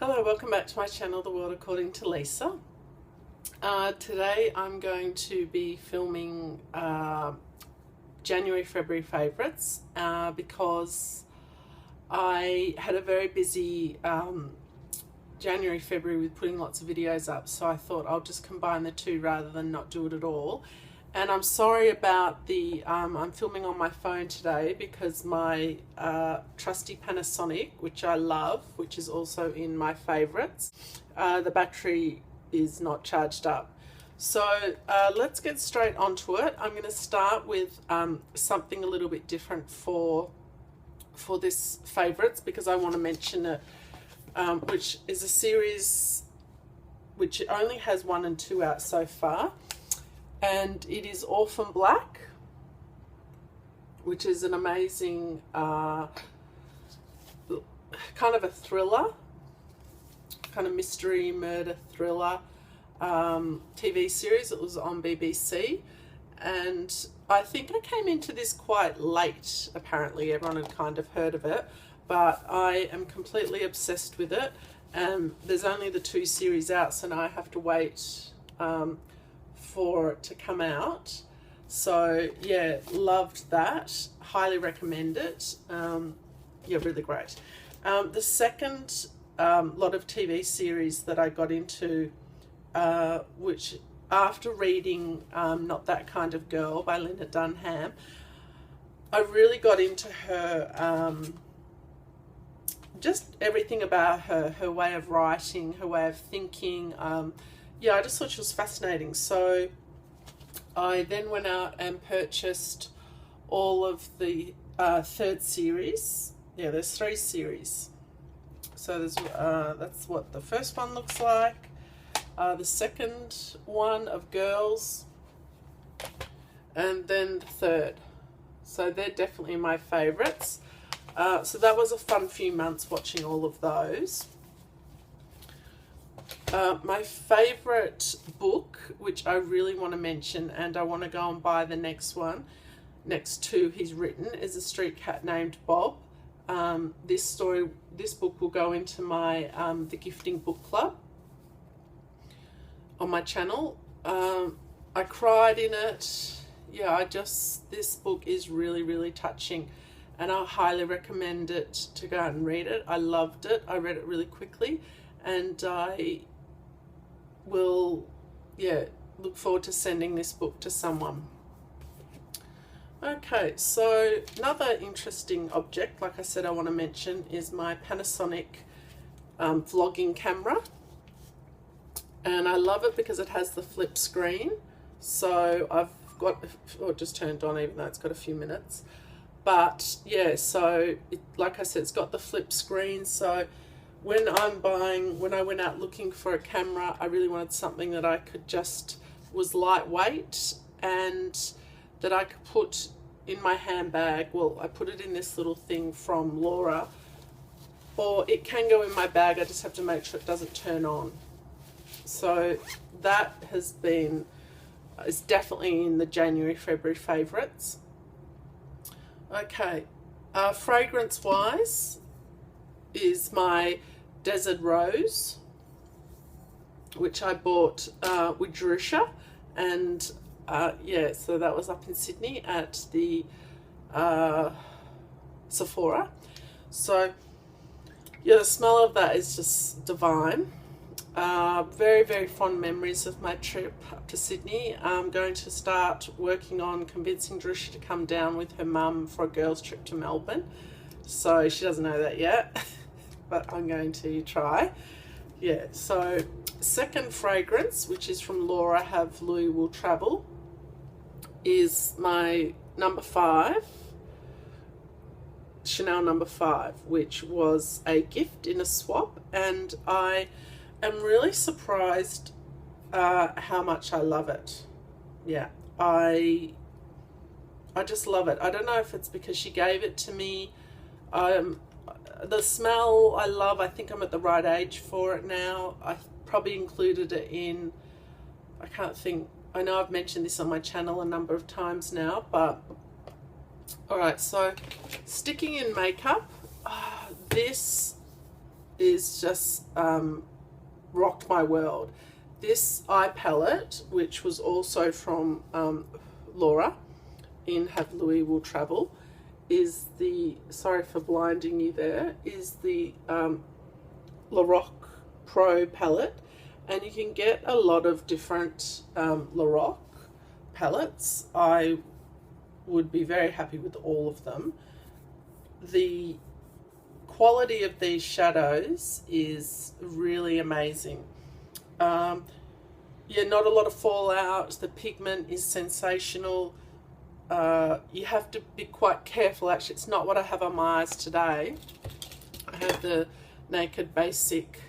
Hello, welcome back to my channel, The World According to Lisa. Today I'm going to be filming January, February favourites because I had a very busy January, February with putting lots of videos up, so I thought I'll just combine the two rather than not do it at all. And I'm sorry about the, I'm filming on my phone today because my trusty Panasonic, which I love, which is also in my favourites, the battery is not charged up. So let's get straight onto it. I'm going to start with something a little bit different for this favourites because I want to mention it, which is a series which only has 1 and 2 out so far. And it is Orphan Black, which is an amazing kind of a thriller, kind of mystery murder thriller TV series. It was on BBC, and I think I came into this quite late. Apparently everyone had kind of heard of it, but I am completely obsessed with it. There's only the 2 series out, so now I have to wait for it to come out. So yeah, loved that, highly recommend it. Yeah, really great. The second lot of TV series that I got into, which after reading Not That Kind of Girl by Lena Dunham, I really got into her, just everything about her way of writing, her way of thinking. Yeah, I just thought she was fascinating. So I then went out and purchased all of the 3rd series. Yeah, there's 3 series. So there's that's what the first one looks like. The second one of Girls, and then the 3rd. So they're definitely my favourites. So that was a fun few months watching all of those. My favourite book, which I really want to mention, and I want to go and buy the next one, next to he's written, is A Street Cat Named Bob. This book will go into my The Gifting Book Club on my channel. I cried in it. Yeah, this book is really, really touching, and I highly recommend it to go out and read it. I loved it. I read it really quickly, and I will, yeah, look forward to sending this book to someone. Okay, so another interesting object, like I said, I want to mention is my Panasonic vlogging camera. And I love it because it has the flip screen. So I've got, oh, it just turned on even though it's got a few minutes. But yeah, so like I said, it's got the flip screen. So when I went out looking for a camera, I really wanted something that I could was lightweight and that I could put in my handbag. Well, I put it in this little thing from Laura, or it can go in my bag. I just have to make sure it doesn't turn on. So that is definitely in the January, February favourites. Okay, fragrance wise is my Desert Rose, which I bought with Jerusha, and yeah, so that was up in Sydney at the Sephora. So yeah, the smell of that is just divine. Very, very fond memories of my trip up to Sydney. I'm going to start working on convincing Jerusha to come down with her mum for a girls' trip to Melbourne. So she doesn't know that yet, but I'm going to try. Yeah, so second fragrance, which is from Laura, Have Louis Will Travel, is my number 5, Chanel number 5, which was a gift in a swap, and I am really surprised how much I love it. Yeah, I just love it. I don't know if it's because she gave it to me. The smell I love. I think I'm at the right age for it now. I probably included it in, I can't think, I know I've mentioned this on my channel a number of times now, but all right, so sticking in makeup, this is just rocked my world. This eye palette, which was also from Laura in Have Louis Will Travel, is the, sorry for blinding you there, is the Lorac Pro palette, and you can get a lot of different Lorac palettes. I would be very happy with all of them. The quality of these shadows is really amazing. Yeah, not a lot of fallout. The pigment is sensational. You have to be quite careful. Actually, it's not what I have on my eyes today. I have the Naked Basic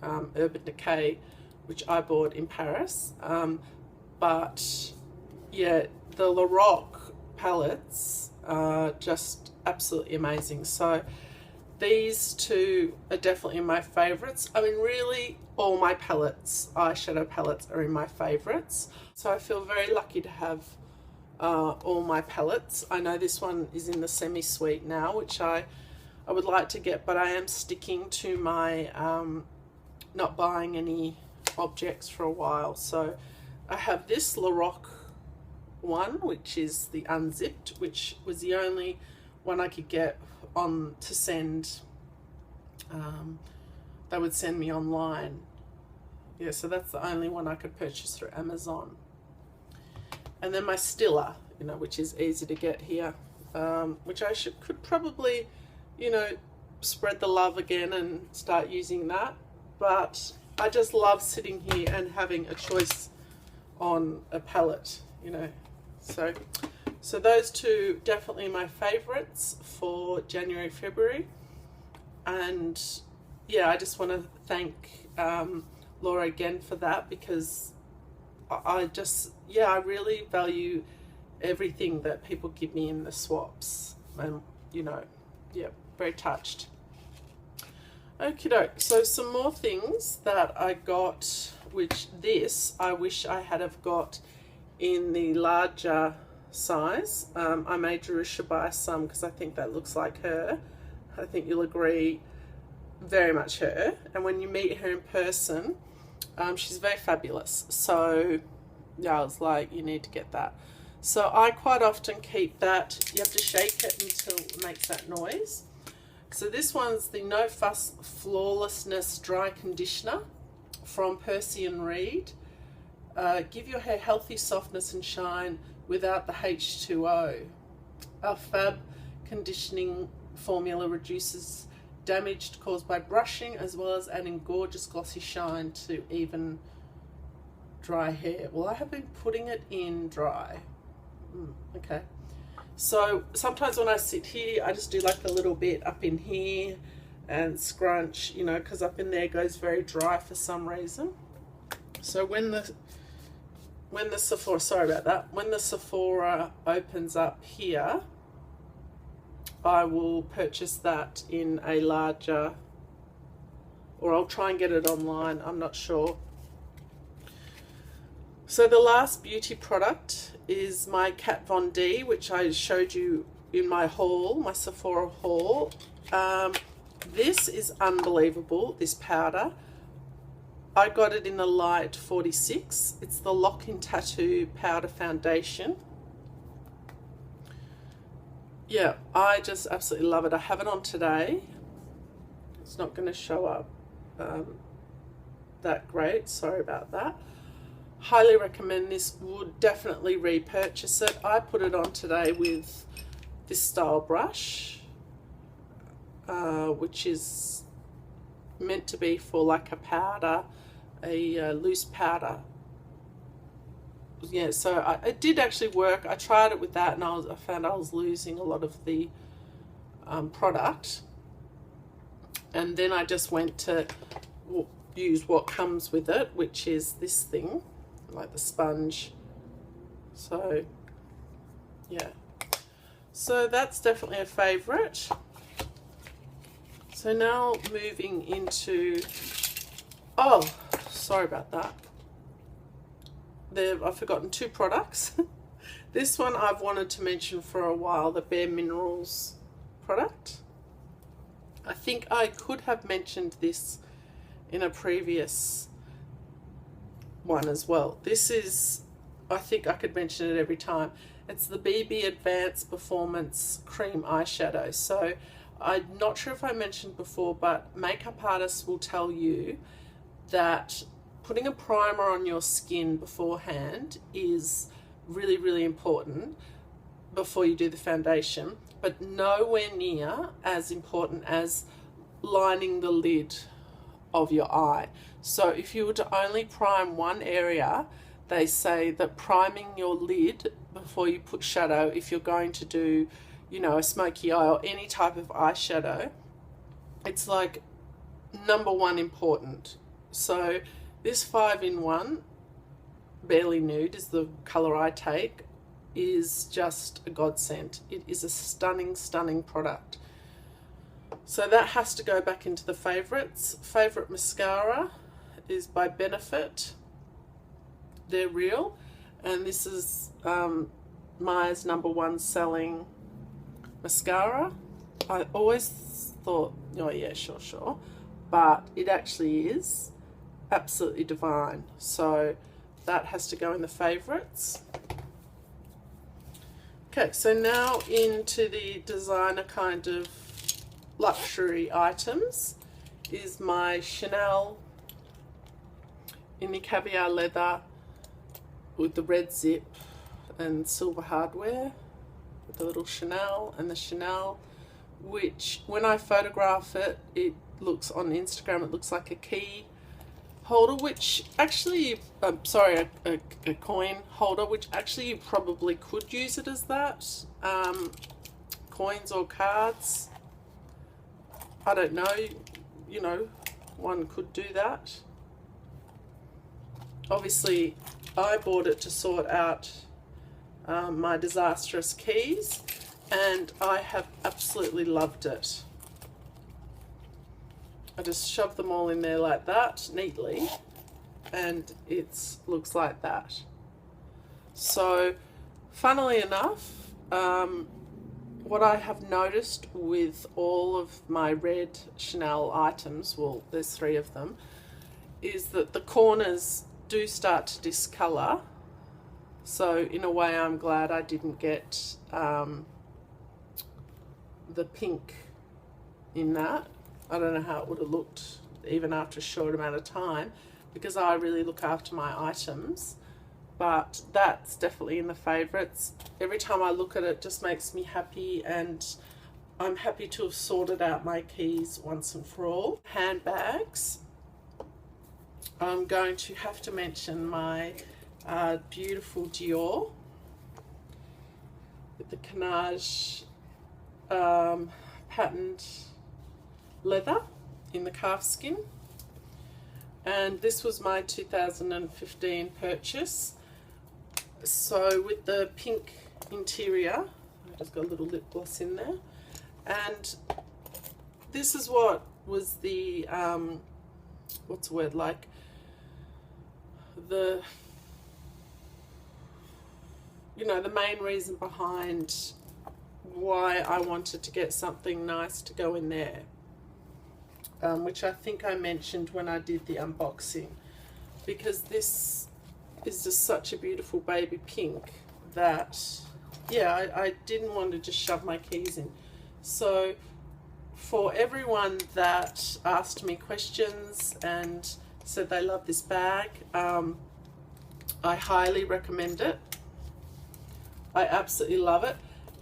Urban Decay, which I bought in Paris. But yeah, the Lorac palettes are just absolutely amazing. So these two are definitely my favorites. I mean, really, all my palettes, eyeshadow palettes, are in my favorites. So I feel very lucky to have all my palettes. I know this one is in the semi-sweet now, which I would like to get, but I am sticking to my not buying any objects for a while. So I have this Lorac one, which is the unzipped, which was the only one I could get on to send. They would send me online. Yeah, so that's the only one I could purchase through Amazon. And then my Stiller, you know, which is easy to get here, which I could probably, you know, spread the love again and start using that. But I just love sitting here and having a choice on a palette, you know. So those two definitely my favorites for January, February. And yeah, I just want to thank Laura again for that, because I just, yeah, I really value everything that people give me in the swaps, and you know, yeah, very touched. Okie doke, so some more things that I got, which this I wish I had have got in the larger size. I made Jerusha buy some because I think that looks like her. I think you'll agree, very much her. And when you meet her in person, she's very fabulous. So yeah, I was like, you need to get that. So I quite often keep that. You have to shake it until it makes that noise. So this one's the No Fuss Flawlessness Dry Conditioner from Percy and Reed. Give your hair healthy softness and shine without the H2O. Our Fab conditioning formula reduces damage caused by brushing, as well as adding gorgeous glossy shine to even dry hair. Well, I have been putting it in dry. Okay. So sometimes when I sit here, I just do like a little bit up in here and scrunch, you know, because up in there goes very dry for some reason. So when the Sephora, sorry about that, when the Sephora opens up here, I will purchase that in a larger, or I'll try and get it online, I'm not sure. So the last beauty product is my Kat Von D, which I showed you in my haul, my Sephora haul. This is unbelievable, this powder. I got it in the light 46. It's the Lock-In Tattoo Powder Foundation. Yeah, I just absolutely love it. I have it on today. It's not going to show up that great. Sorry about that. Highly recommend this. Would definitely repurchase it. I put it on today with this style brush, which is meant to be for like a powder, a loose powder. Yeah, so it did actually work. I tried it with that, and I found I was losing a lot of the product. And then I just went to use what comes with it, which is this thing, like the sponge. So yeah, so that's definitely a favorite. So now moving into, oh, sorry about that. I've forgotten two products. This one I've wanted to mention for a while, the Bare Minerals product. I think I could have mentioned this in a previous one as well. This is, I think I could mention it every time. It's the BB Advanced Performance Cream Eyeshadow. So I'm not sure if I mentioned before, but makeup artists will tell you that putting a primer on your skin beforehand is really, really important before you do the foundation, but nowhere near as important as lining the lid of your eye. So if you were to only prime one area, they say that priming your lid before you put shadow, if you're going to do, you know, a smoky eye or any type of eyeshadow, it's like #1 important. So this 5-in-1 Barely Nude is the color I take, is just a godsend. It is a stunning, stunning product. So that has to go back into the favourites. Favourite mascara is by Benefit. They're real, and this is Maya's #1 selling mascara. I always thought, oh yeah, sure, but it actually is absolutely divine. So that has to go in the favourites. Okay, so now into the designer kind of luxury items is my Chanel in the caviar leather with the red zip and silver hardware with the little Chanel and the Chanel, which when I photograph it, it looks on Instagram, it looks like a key holder, which actually, sorry, a coin holder, which actually you probably could use it as that. Coins or cards, I don't know, you know, one could do that. Obviously, I bought it to sort out my disastrous keys, and I have absolutely loved it. I just shove them all in there like that, neatly, and it looks like that. So, funnily enough, what I have noticed with all of my red Chanel items, well, there's 3 of them, is that the corners do start to discolour. So in a way, I'm glad I didn't get the pink in that. I don't know how it would have looked even after a short amount of time, because I really look after my items. But that's definitely in the favourites. Every time I look at it, it just makes me happy, and I'm happy to have sorted out my keys once and for all. Handbags. I'm going to have to mention my beautiful Dior with the Canage patterned leather in the calf skin, and this was my 2015 purchase. So with the pink interior, I just got a little lip gloss in there, and this is what was the what's the word, like the, you know, the main reason behind why I wanted to get something nice to go in there, which I think I mentioned when I did the unboxing, because this is just such a beautiful baby pink that, yeah, I didn't want to just shove my keys in. So for everyone that asked me questions and said they love this bag, I highly recommend it. I absolutely love it.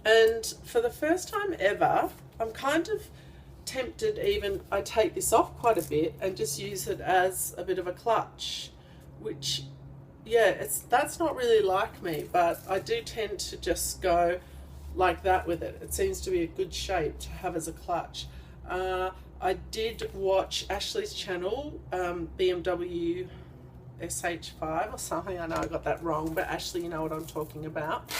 And for the first time ever, I'm kind of tempted, even I take this off quite a bit and just use it as a bit of a clutch, which, yeah, that's not really like me, but I do tend to just go like that with it. It seems to be a good shape to have as a clutch. I did watch Ashley's channel, BMW SH5 or something. I know I got that wrong, but Ashley, you know what I'm talking about.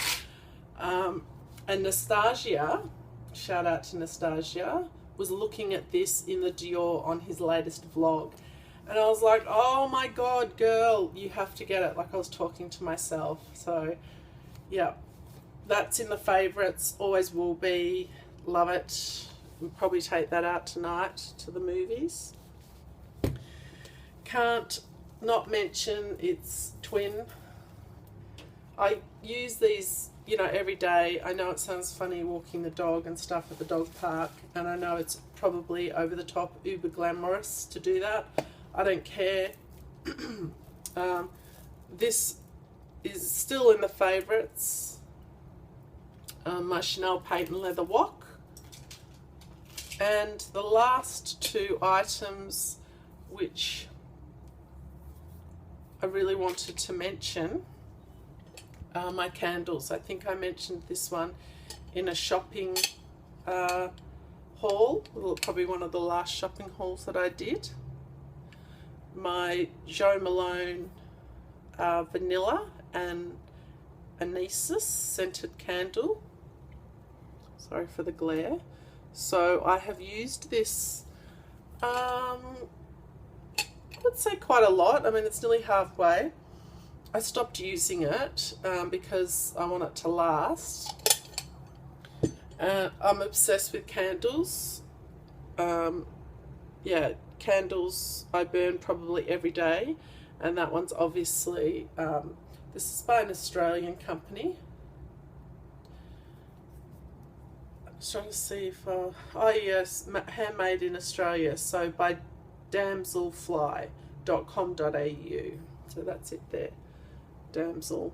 And Nastasia, shout out to Nastasia, was looking at this in the Dior on his latest vlog. And I was like, oh my God, girl, you have to get it. Like, I was talking to myself. So, yeah, that's in the favourites, always will be. Love it. We'll probably take that out tonight to the movies. Can't not mention its twin. I use these, you know, every day. I know it sounds funny walking the dog and stuff at the dog park, and I know it's probably over the top, uber glamorous to do that. I don't care. This is still in the favourites. My Chanel patent leather wok. And the last two items which I really wanted to mention are my candles. I think I mentioned this one in a shopping haul, probably one of the last shopping hauls that I did. My Jo Malone vanilla and anise scented candle. Sorry for the glare. So I have used this, I would say quite a lot. I mean, it's nearly halfway. I stopped using it because I want it to last. I'm obsessed with candles. Yeah, candles I burn probably every day, and that one's obviously, this is by an Australian company. I'm just trying to see if, oh yes, handmade in Australia, so by damselfly.com.au. So that's it there. Damsel,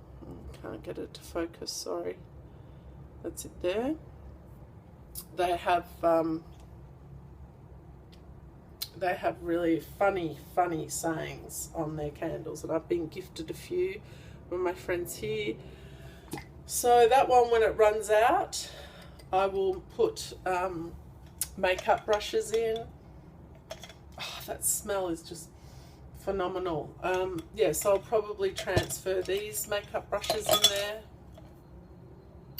can't get it to focus, sorry. That's it there. They have really funny sayings on their candles, and I've been gifted a few from my friends here. So that one, when it runs out, I will put makeup brushes in. Oh, that smell is just phenomenal. Yeah, so I'll probably transfer these makeup brushes in there,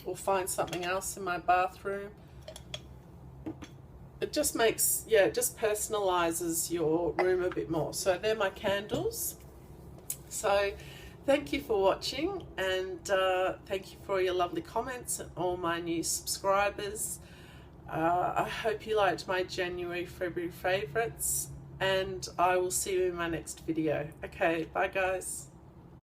or find something else in my bathroom. It just makes, yeah, it just personalizes your room a bit more. So they're my candles. So thank you for watching, and thank you for your lovely comments and all my new subscribers. I hope you liked my January, February favourites, and I will see you in my next video. Okay, bye guys.